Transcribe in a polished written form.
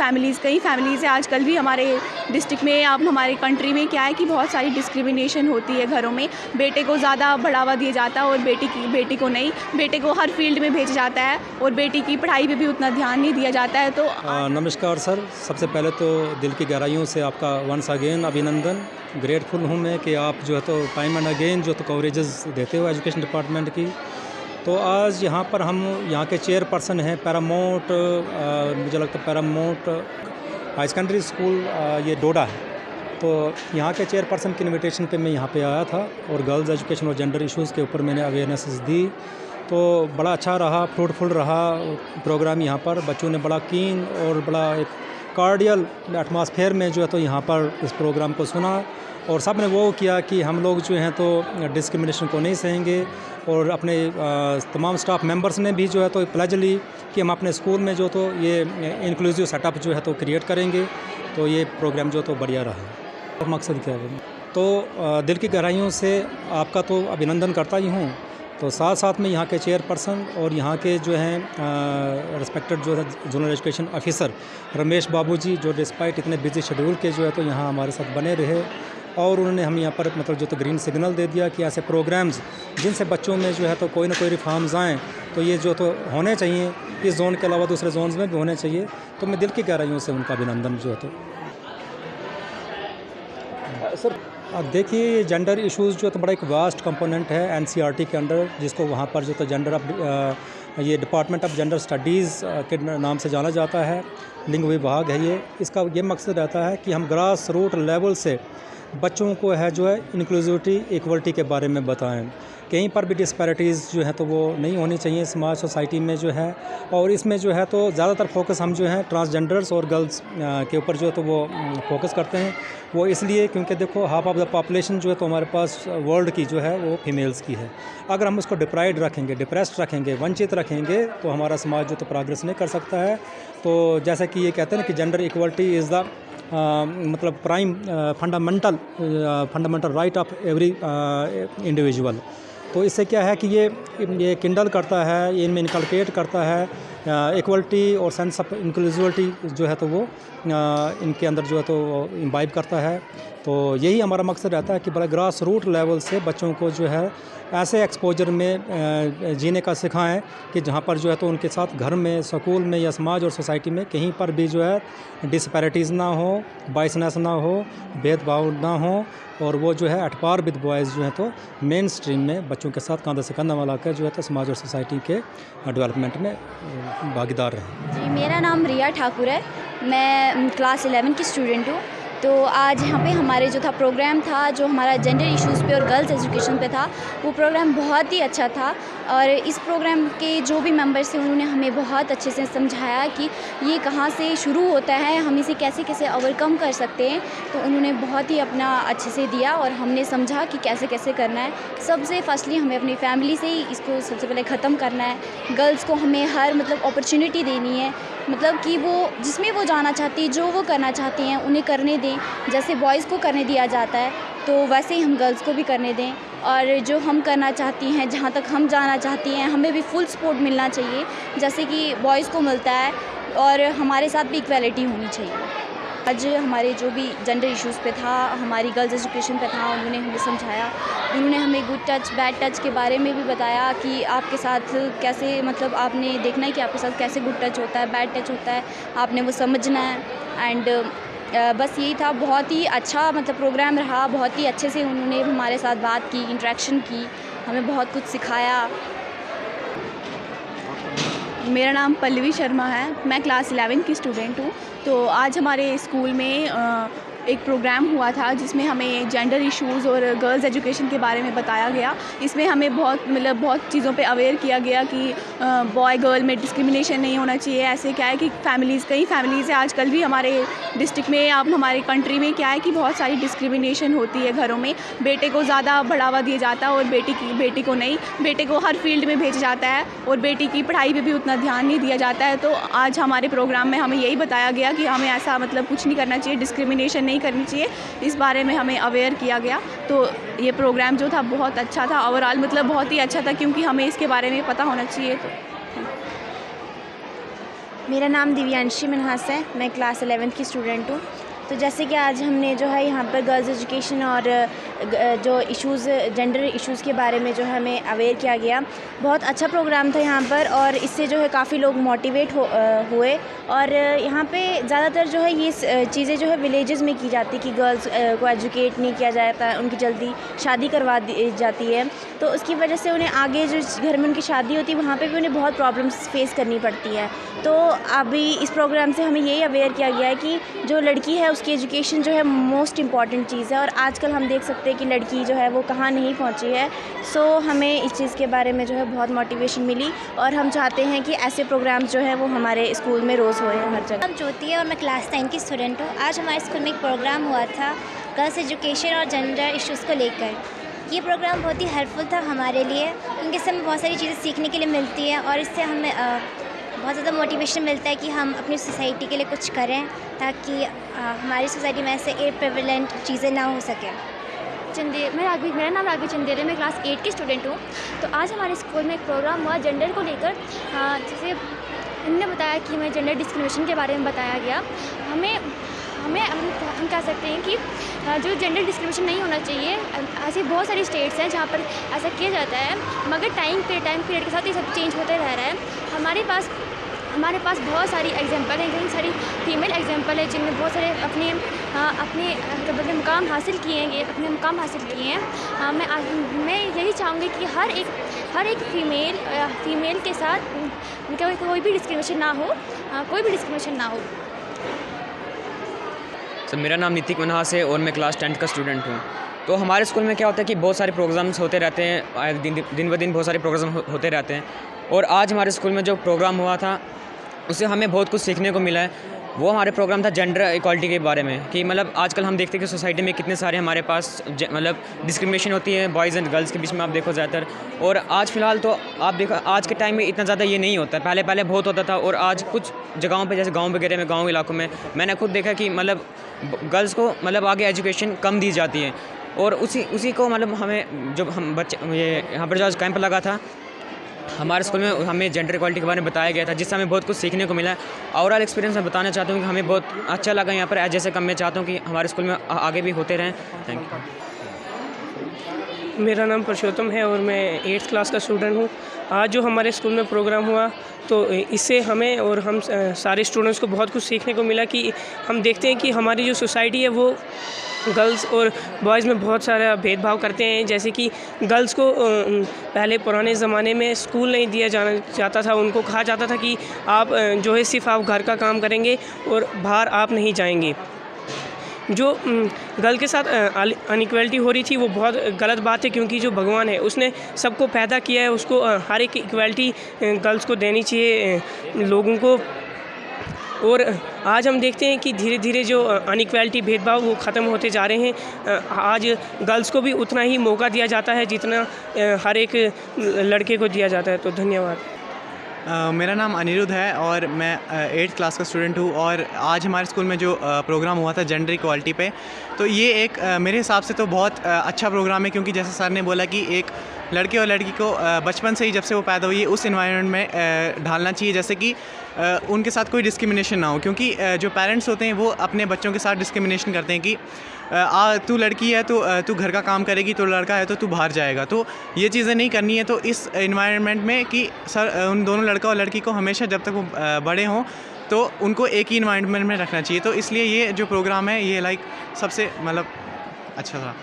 कई फैमिलीज़ है आजकल भी हमारे डिस्ट्रिक्ट में, अब हमारे कंट्री में क्या है कि बहुत सारी डिस्क्रिमिनेशन होती है घरों में। बेटे को ज़्यादा बढ़ावा दिया जाता है और बेटी को नहीं। बेटे को हर फील्ड में भेजा जाता है और बेटी की पढ़ाई पे भी उतना ध्यान नहीं दिया जाता है। तो नमस्कार सर, सबसे पहले तो दिल की गहराइयों से आपका वंस अगेन अभिनंदन। ग्रेटफुल हूँ मैं कि आप जो है तो टाइम एंड अगेन जो तो कवरेजेस देते हो एजुकेशन डिपार्टमेंट की। तो आज यहाँ पर हम यहाँ के चेयरपर्सन हैं पैरामाउंट, मुझे लगता है पैरामाउंट हाई सेकेंडरी स्कूल ये डोडा है। तो यहाँ के चेयरपर्सन की इनविटेशन पे मैं यहाँ पे आया था और गर्ल्स एजुकेशन और जेंडर इश्यूज़ के ऊपर मैंने अवेयरनेसेस दी। तो बड़ा अच्छा रहा, फ्रूटफुल रहा प्रोग्राम। यहाँ पर बच्चों ने बड़ा कीन और बड़ा एक कार्डियल एटमॉस्फेयर में जो है तो यहाँ पर इस प्रोग्राम को सुना और सब ने वो किया कि हम लोग जो हैं तो डिस्क्रिमिनेशन को नहीं सहेंगे। और अपने तमाम स्टाफ मेंबर्स ने भी जो है तो प्लेज ली कि हम अपने स्कूल में जो तो ये इंक्लूसिव सेटअप जो है तो क्रिएट करेंगे। तो ये प्रोग्राम जो तो बढ़िया रहा। मकसद क्या है तो दिल की गहराइयों से आपका तो अभिनंदन करता ही हूँ। तो साथ साथ में यहाँ के चेयरपर्सन और यहाँ के जो हैं रिस्पेक्टेड जो है जोनल एजुकेशन ऑफिसर रमेश बाबू जी, जो डिस्पाइट इतने बिजी शेड्यूल के जो है तो यहाँ हमारे साथ बने रहे और उन्होंने हम यहाँ पर मतलब जो तो ग्रीन सिग्नल दे दिया कि ऐसे प्रोग्राम्स जिनसे बच्चों में जो है तो कोई ना कोई रिफॉर्म्स आएँ तो ये जो तो होने चाहिए, इस जोन के अलावा दूसरे जोन्स में भी होने चाहिए। तो मैं दिल की गहराइयों से उनका अभिनंदन जो है तो सर। अब देखिए जेंडर इश्यूज़ जो तो बड़ा एक वास्ट कंपोनेंट है एनसीईआरटी के अंडर, जिसको वहाँ पर जो तो जेंडर ये डिपार्टमेंट ऑफ जेंडर स्टडीज़ के नाम से जाना जाता है, लिंग विभाग है ये। इसका ये मकसद रहता है कि हम ग्रास रूट लेवल से बच्चों को है जो है इंक्लूसिविटी इक्वलिटी के बारे में बताएं। कहीं पर भी डिस्पैरिटीज़ जो है तो वो नहीं होनी चाहिए समाज सोसाइटी में जो है। और इसमें जो है तो ज़्यादातर फोकस हम जो है ट्रांसजेंडर्स और गर्ल्स के ऊपर जो है तो वो फोकस करते हैं। वो इसलिए क्योंकि देखो हाफ ऑफ द पॉपुलेशन जो है तो हमारे पास वर्ल्ड की जो है वो फीमेल्स की है। अगर हम उसको डिप्राइड रखेंगे, डिप्रेस्ड रखेंगे, वंचित रखेंगे तो हमारा समाज जो तो प्रोग्रेस नहीं कर सकता है। तो जैसा कि ये कहते हैं कि जेंडर इक्वलिटी इज़ द मतलब prime fundamental right of every individual. तो इससे क्या है कि ये किंडल करता है, ये इनमें इनकलकेट करता है इक्वलिटी और सेंस ऑफ इंक्लूसिविटी जो है तो वो इनके अंदर जो है तो इम्बाइब करता है। तो यही हमारा मकसद रहता है कि बड़ा ग्रास रूट लेवल से बच्चों को जो है ऐसे एक्सपोजर में जीने का सिखाएं कि जहाँ पर जो है तो उनके साथ घर में, स्कूल में या समाज और सोसाइटी में कहीं पर भी जो है डिस्पैरिटीज़ ना हो, बाइसनेस ना हो, भेदभाव ना हो और वो जो है एट पार विद बॉयज़ जो है तो मेन स्ट्रीम में बच्चों के साथ कंधा से कंधा मिलाकर जो है तो समाज और सोसाइटी के डेवलपमेंट में भागीदार रहें। जी, मेरा नाम रिया ठाकुर है, मैं क्लास 11 की स्टूडेंट हूँ। तो आज यहाँ पे हमारे जो था प्रोग्राम था, जो हमारा जेंडर इश्यूज़ पे और गर्ल्स एजुकेशन पे था, वो प्रोग्राम बहुत ही अच्छा था। और इस प्रोग्राम के जो भी मेंबर्स थे उन्होंने हमें बहुत अच्छे से समझाया कि ये कहाँ से शुरू होता है, हम इसे कैसे कैसे ओवरकम कर सकते हैं। तो उन्होंने बहुत ही अपना अच्छे से दिया और हमने समझा कि कैसे कैसे करना है। सबसे फर्स्टली हमें अपनी फैमिली से ही इसको सबसे पहले ख़त्म करना है। गर्ल्स को हमें हर मतलब अपॉर्चुनिटी देनी है, मतलब कि वो जिसमें वो जाना चाहती है, जो वो करना चाहती हैं उन्हें करने दें। जैसे बॉयज़ को करने दिया जाता है तो वैसे ही हम गर्ल्स को भी करने दें। और जो हम करना चाहती हैं, जहाँ तक हम जाना चाहती हैं, हमें भी फुल सपोर्ट मिलना चाहिए जैसे कि बॉयज़ को मिलता है और हमारे साथ भी इक्वलिटी होनी चाहिए। आज हमारे जो भी जेंडर इश्यूज़ पे था, हमारी गर्ल्स एजुकेशन पे था, उन्होंने हमें समझाया। उन्होंने हमें गुड टच बैड टच के बारे में भी बताया कि आपके साथ कैसे, मतलब आपने देखना है कि आपके साथ कैसे गुड टच होता है, बैड टच होता है, आपने वो समझना है। एंड बस यही था। बहुत ही अच्छा मतलब प्रोग्राम रहा, बहुत ही अच्छे से उन्होंने हमारे साथ बात की, इंटरेक्शन की, हमें बहुत कुछ सिखाया। मेरा नाम पल्लवी शर्मा है, मैं क्लास 11 की स्टूडेंट हूँ। तो आज हमारे स्कूल में एक प्रोग्राम हुआ था जिसमें हमें जेंडर इश्यूज़ और गर्ल्स एजुकेशन के बारे में बताया गया। इसमें हमें बहुत चीज़ों पे अवेयर किया गया कि बॉय गर्ल में डिस्क्रिमिनेशन नहीं होना चाहिए। ऐसे क्या है कि कई फैमिलीज़ है आजकल भी हमारे डिस्ट्रिक्ट में, अब हमारे कंट्री में क्या है कि बहुत सारी डिस्क्रिमिनेशन होती है घरों में। बेटे को ज़्यादा बढ़ावा दिया जाता है और बेटी को नहीं। बेटे को हर फील्ड में भेजा जाता है और बेटी की पढ़ाई पे भी उतना ध्यान नहीं दिया जाता है। तो आज हमारे प्रोग्राम में हमें यही बताया गया कि हमें ऐसा मतलब कुछ नहीं करना चाहिए, डिस्क्रिमिनेशन नहीं करनी चाहिए। इस बारे में हमें अवेयर किया गया। तो ये प्रोग्राम जो था बहुत अच्छा था, ओवरऑल मतलब बहुत ही अच्छा था, क्योंकि हमें इसके बारे में पता होना चाहिए। तो मेरा नाम दिव्यांशी मनहास है। मैं क्लास 11th की स्टूडेंट हूँ। तो जैसे कि आज हमने जो है यहाँ पर गर्ल्स एजुकेशन और जो इश्यूज़ जेंडर इश्यूज़ के बारे में जो है हमें अवेयर किया गया। बहुत अच्छा प्रोग्राम था यहाँ पर और इससे जो है काफ़ी लोग मोटिवेट हुए। और यहाँ पे ज़्यादातर जो है ये चीज़ें जो है विलेजेस में की जाती कि गर्ल्स को एजुकेट नहीं किया जाता, उनकी जल्दी शादी करवा दी जाती है। तो उसकी वजह से उन्हें आगे जो घर में उनकी शादी होती है वहाँ पे भी उन्हें बहुत प्रॉब्लम्स फेस करनी पड़ती है। तो अभी इस प्रोग्राम से हमें यही अवेयर किया गया है कि जो लड़की है उसकी एजुकेशन जो है मोस्ट इम्पॉर्टेंट चीज़ है। और आजकल हम देख सकते हैं कि लड़की जो है वो कहाँ नहीं पहुँची है। सो हमें इस चीज़ के बारे में जो है बहुत मोटिवेशन मिली और हम चाहते हैं कि ऐसे प्रोग्राम्स जो है वो हमारे स्कूल में रोज़ होए हर जगह। नाम ज्योति है और मैं क्लास 10 की स्टूडेंट हूँ। आज हमारे स्कूल में एक प्रोग्राम हुआ था गर्ल्स एजुकेशन और जेंडर इश्यूज़ को लेकर। ये प्रोग्राम बहुत ही हेल्पफुल था हमारे लिए क्योंकि इससे हमें बहुत सारी चीज़ें सीखने के लिए मिलती हैं और इससे हमें बहुत ज़्यादा मोटिवेशन मिलता है कि हम अपनी सोसाइटी के लिए कुछ करें ताकि हमारी सोसाइटी में ऐसे प्रेवलेंट चीज़ें ना हो सकें। मेरा नाम राघवी चंदेल है। मैं क्लास 8 की स्टूडेंट हूँ। तो आज हमारे स्कूल में एक प्रोग्राम हुआ जेंडर को लेकर। जैसे हमने बताया कि हमें जेंडर डिस्क्रिमिनेशन के बारे में बताया गया। हम कह सकते हैं कि जो जेंडर डिस्क्रिमिनेशन नहीं होना चाहिए। ऐसी बहुत सारी स्टेट्स हैं जहाँ पर ऐसा किया जाता है, मगर टाइम पीरियड के साथ ये सब चेंज होते रह रहा है। हमारे पास बहुत सारी एग्जांपल हैं, कई सारी फीमेल एग्जांपल है जिनने बहुत सारे अपने मुकाम हासिल किए हैं। मैं यही चाहूँगी कि हर एक फीमेल के साथ कोई भी डिस्क्रिमिनेशन ना हो। सर मेरा नाम नितिक मनहास है और मैं क्लास 10 का स्टूडेंट हूँ। तो हमारे स्कूल में क्या होता है कि बहुत सारे प्रोग्राम्स होते रहते हैं, दिन ब दिन बहुत सारे प्रोग्राम होते रहते हैं। और आज हमारे स्कूल में जो प्रोग्राम हुआ था उससे हमें बहुत कुछ सीखने को मिला है। वो हमारे प्रोग्राम था जेंडर इक्वालिटी के बारे में कि मतलब आजकल हम देखते हैं कि सोसाइटी में कितने सारे हमारे पास मतलब डिस्क्रिमिनेशन होती है बॉयज़ एंड गर्ल्स के बीच में, आप देखो ज़्यादातर। और आज फ़िलहाल तो आप देखो आज के टाइम में इतना ज़्यादा ये नहीं होता, पहले बहुत होता था। और आज कुछ जगहों पे जैसे गांव वगैरह में, गांव इलाकों में मैंने खुद देखा कि मतलब गर्ल्स को मतलब आगे एजुकेशन कम दी जाती है। और उसी को मतलब हमें जब हम बच्चे ये यहाँ पर जो कैंप लगा था हमारे स्कूल में, हमें जेंडर इक्वालिटी के बारे में बताया गया था जिससे हमें बहुत कुछ सीखने को मिला। ओवरऑल एक्सपीरियंस मैं बताना चाहता हूँ कि हमें बहुत अच्छा लगा यहाँ पर। जैसे कम मैं चाहता हूँ कि हमारे स्कूल में आगे भी होते रहें। Thank you. मेरा नाम पुरुषोत्तम है और मैं 8th क्लास का स्टूडेंट हूँ। आज जो हमारे स्कूल में प्रोग्राम हुआ तो इससे हमें और हम सारे स्टूडेंट्स को बहुत कुछ सीखने को मिला कि हम देखते हैं कि हमारी जो सोसाइटी है वो गर्ल्स और बॉयज़ में बहुत सारा भेदभाव करते हैं। जैसे कि गर्ल्स को पहले पुराने ज़माने में स्कूल नहीं दिया जाता था, उनको कहा जाता था कि आप जो है सिर्फ आप घर का काम करेंगे और बाहर आप नहीं जाएंगे। जो गर्ल के साथ अनइक्वलिटी हो रही थी वो बहुत गलत बात है क्योंकि जो भगवान है उसने सबको पैदा किया है, उसको हर एक इक्वलिटी गर्ल्स को देनी चाहिए लोगों को। और आज हम देखते हैं कि धीरे धीरे जो अनइक्वलिटी भेदभाव वो ख़त्म होते जा रहे हैं। आज गर्ल्स को भी उतना ही मौका दिया जाता है जितना हर एक लड़के को दिया जाता है। तो धन्यवाद। मेरा नाम अनिरुद्ध है और मैं 8th क्लास का स्टूडेंट हूँ। और आज हमारे स्कूल में जो प्रोग्राम हुआ था जेंडर इक्वालिटी पे, तो ये एक मेरे हिसाब से तो बहुत अच्छा प्रोग्राम है क्योंकि जैसे सर ने बोला कि एक लड़के और लड़की को बचपन से ही जब से वो पैदा हुई है उस इन्वायरमेंट में ढालना चाहिए जैसे कि उनके साथ कोई डिस्क्रिमिनेशन ना हो। क्योंकि जो पेरेंट्स होते हैं वो अपने बच्चों के साथ डिस्क्रिमिनेशन करते हैं कि तू लड़की है तो तू घर का काम करेगी, तो लड़का है तो तू बाहर जाएगा। तो ये चीज़ें नहीं करनी है। तो इस इन्वायरमेंट में कि सर उन दोनों लड़का और लड़की को हमेशा जब तक वो बड़े हों तो उनको एक ही इन्वायरमेंट में रखना चाहिए। तो इसलिए ये जो प्रोग्राम है ये लाइक सबसे मतलब अच्छा था।